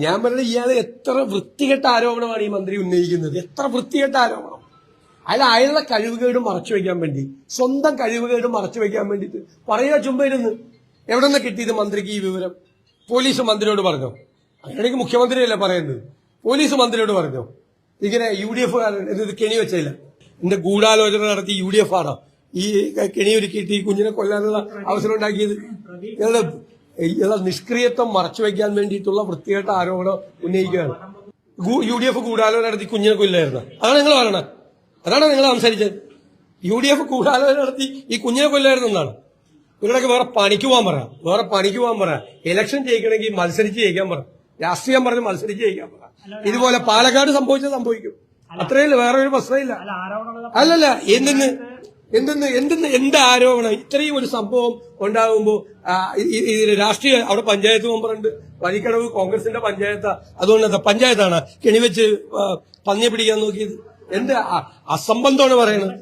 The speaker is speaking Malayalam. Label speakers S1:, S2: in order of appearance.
S1: ഞാൻ പറഞ്ഞത് ഇയാള് എത്ര വൃത്തികെട്ട ആരോപണമാണ് ഈ മന്ത്രി ഉന്നയിക്കുന്നത്. എത്ര വൃത്തികെട്ട ആരോപണം. അയാളുടെ കഴിവുകേട് മറച്ചു വെക്കാൻ വേണ്ടി, സ്വന്തം കഴിവുകേട് മറച്ചു വെക്കാൻ വേണ്ടിട്ട് പറയുക ചുമ്മായിരുന്നു. എവിടെ നിന്ന് കിട്ടിയത് മന്ത്രിക്ക് ഈ വിവരം? പോലീസ് മന്ത്രിയോട് പറഞ്ഞോ? അങ്ങനെയാണെങ്കിൽ മുഖ്യമന്ത്രിയല്ലേ പറയുന്നത്. പോലീസ് മന്ത്രിയോട് പറഞ്ഞോ? ഇങ്ങനെ UDF ഇത് കെണി വെച്ചില്ല, എന്റെ ഗൂഢാലോചന നടത്തി UDF ആണോ ഈ കെണി ഒരുക്കിയിട്ട് ഈ കുഞ്ഞിനെ കൊല്ലാനുള്ള അവസരം ഉണ്ടാക്കിയത്? ഇയാളുടെ നിഷ്ക്രിയത്വം മറച്ചു വെക്കാൻ വേണ്ടിയിട്ടുള്ള വൃത്തികെട്ട ആരോപണം ഉന്നയിക്കുകയാണ്. UDF ഗൂഢാലോചന നടത്തി കുഞ്ഞിനെ കൊല്ലായിരുന്നു. അതാണ് നിങ്ങൾ പറയണത്. അതാണ് നിങ്ങൾ സംസാരിച്ചത്. UDF ഗൂഢാലോചന നടത്തി ഈ കുഞ്ഞിനെ കൊല്ലായിരുന്നു എന്നാണ്. ഇവരുടെയൊക്കെ വേറെ പണിക്ക് പോകാൻ പറ. ഇലക്ഷൻ ജയിക്കണമെങ്കിൽ മത്സരിച്ച് ജയിക്കാൻ പറ. രാഷ്ട്രീയം പറഞ്ഞ് മത്സരിച്ച് ജയിക്കാൻ പറ. ഇതുപോലെ പാലക്കാട് സംഭവിക്കും. അത്രയല്ല, വേറെ ഒരു പ്രശ്നമില്ല. അല്ലല്ല, എന്ത് ആരോപണം? ഇത്രയും ഒരു സംഭവം ഉണ്ടാകുമ്പോ രാഷ്ട്രീയ അവിടെ പഞ്ചായത്ത് മെമ്പറുണ്ട്, വഴിക്കടവ് കോൺഗ്രസിന്റെ പഞ്ചായത്താ. അതുകൊണ്ട് പഞ്ചായത്താണ് കെണിവെച്ച് പന്നിയെ പിടിക്കാൻ നോക്കിയത്. എന്ത് അസംബന്ധമാണ് പറയണത്?